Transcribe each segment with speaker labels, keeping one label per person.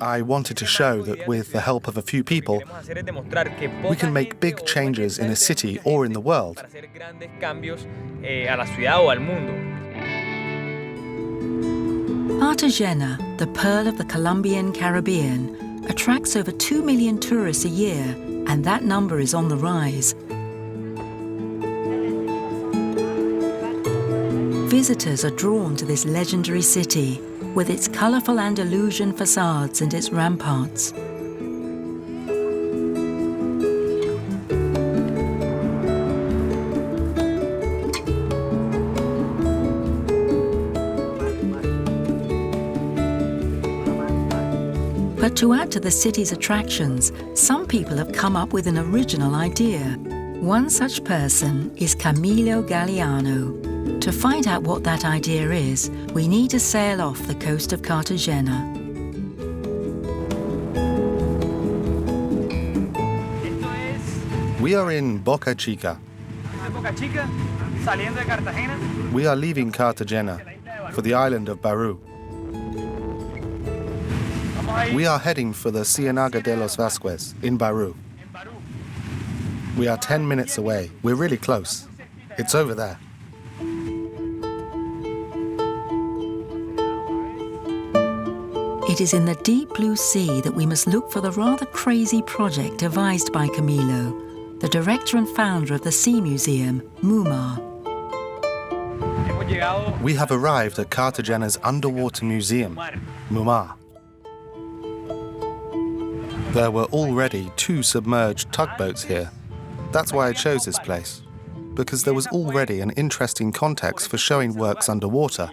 Speaker 1: I wanted to show that with the help of a few people, we can make big changes in a city or in the world.
Speaker 2: Cartagena, the pearl of the Colombian Caribbean, attracts over 2 million tourists a year, and that number is on the rise. Visitors are drawn to this legendary city, with its colourful Andalusian facades and its ramparts. But to add to the city's attractions, some people have come up with an original idea. One such person is Camilo Galeano. To find out what that idea is, we need to sail off the coast of Cartagena.
Speaker 1: We are in Boca Chica. We are leaving Cartagena for the island of Barú. We are heading for the Ciénaga de los Vasquez in Barú. We are 10 minutes away. We're really close. It's over there.
Speaker 2: It is in the deep blue sea that we must look for the rather crazy project devised by Camilo, the director and founder of the Sea Museum, MuMar.
Speaker 1: We have arrived at Cartagena's underwater museum, MuMar. There were already 2 submerged tugboats here. That's why I chose this place, because there was already an interesting context for showing works underwater.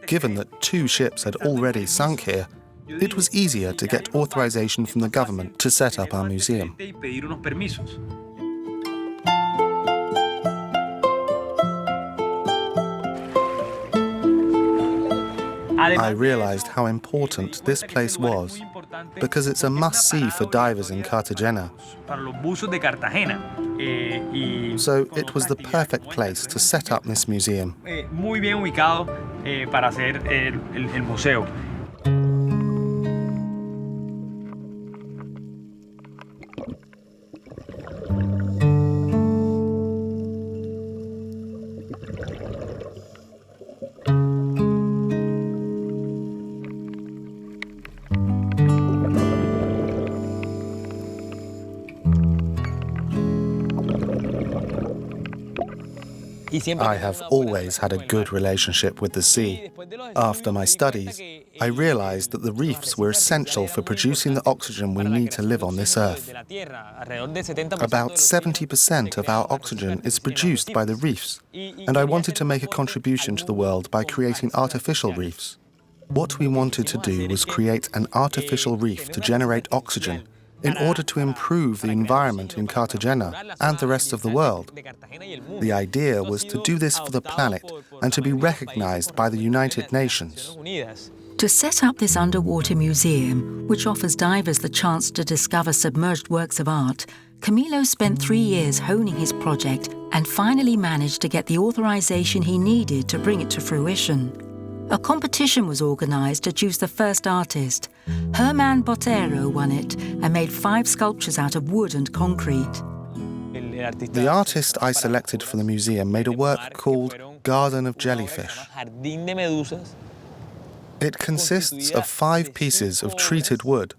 Speaker 1: Given that 2 ships had already sunk here, it was easier to get authorization from the government to set up our museum. I realized how important this place was, because it's a must-see for divers in Cartagena. So it was the perfect place to set up this museum. I have always had a good relationship with the sea. After my studies, I realized that the reefs were essential for producing the oxygen we need to live on this earth. About 70% of our oxygen is produced by the reefs, and I wanted to make a contribution to the world by creating artificial reefs. What we wanted to do was create an artificial reef to generate oxygen in order to improve the environment in Cartagena and the rest of the world. The idea was to do this for the planet and to be recognized by the United Nations.
Speaker 2: To set up this underwater museum, which offers divers the chance to discover submerged works of art, Camilo spent 3 years honing his project and finally managed to get the authorization he needed to bring it to fruition. A competition was organized to choose the first artist. Herman Botero won it and made 5 sculptures out of wood and concrete.
Speaker 1: The artist I selected for the museum made a work called Garden of Jellyfish. It consists of 5 pieces of treated wood.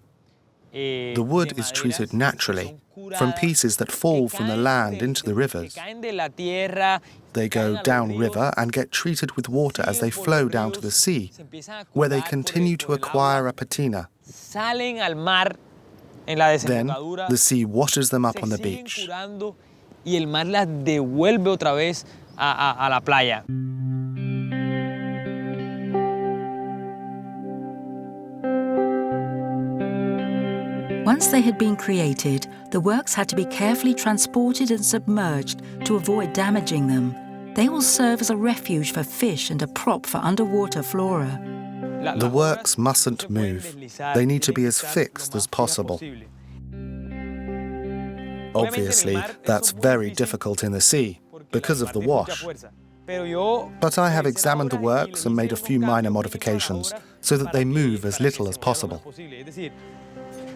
Speaker 1: The wood is treated naturally, from pieces that fall from the land into the rivers. They go downriver and get treated with water as they flow down to the sea, where they continue to acquire a patina. Then, the sea washes them up on the beach.
Speaker 2: Once they had been created, the works had to be carefully transported and submerged to avoid damaging them. They will serve as a refuge for fish and a prop for underwater flora.
Speaker 1: The works mustn't move. They need to be as fixed as possible. Obviously, that's very difficult in the sea because of the wash. But I have examined the works and made a few minor modifications so that they move as little as possible.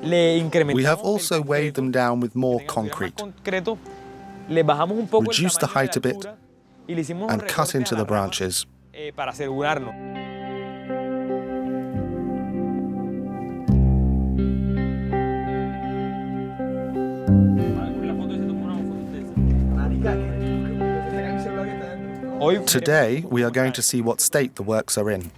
Speaker 1: We have also weighed them down with more concrete, reduced the height a bit, and cut into the branches. Today, we are going to see what state the works are in.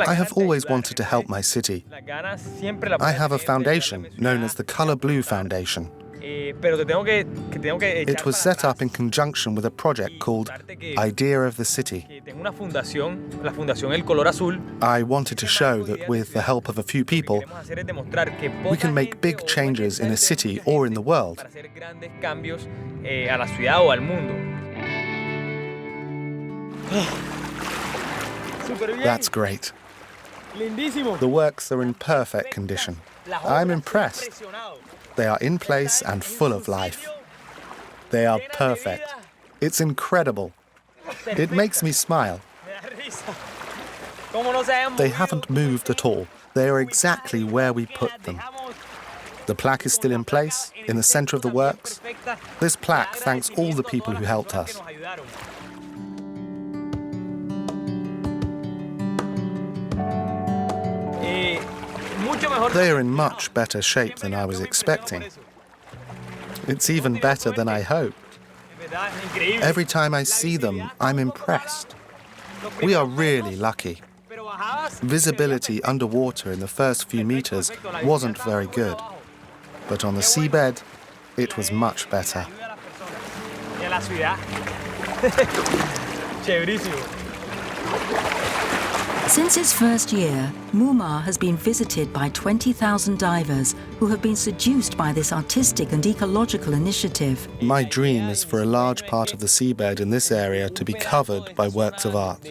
Speaker 1: I have always wanted to help my city. I have a foundation known as the Color Blue Foundation. It was set up in conjunction with a project called Idea of the City. I wanted to show that with the help of a few people, we can make big changes in a city or in the world. That's great. The works are in perfect condition. I'm impressed. They are in place and full of life. They are perfect. It's incredible. It makes me smile. They haven't moved at all. They are exactly where we put them. The plaque is still in place, in the center of the works. This plaque thanks all the people who helped us. They are in much better shape than I was expecting. It's even better than I hoped. Every time I see them, I'm impressed. We are really lucky. Visibility underwater in the first few meters wasn't very good, but on the seabed, it was much better.
Speaker 2: Since its first year, MuMar has been visited by 20,000 divers who have been seduced by this artistic and ecological initiative.
Speaker 1: My dream is for a large part of the seabed in this area to be covered by works of art.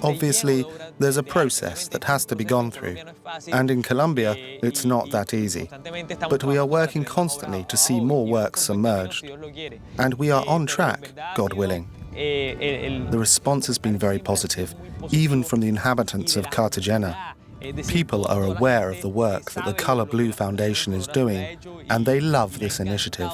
Speaker 1: Obviously, there's a process that has to be gone through, and in Colombia, it's not that easy. But we are working constantly to see more works submerged, and we are on track, God willing. The response has been very positive, even from the inhabitants of Cartagena. People are aware of the work that the Color Blue Foundation is doing, and they love this initiative.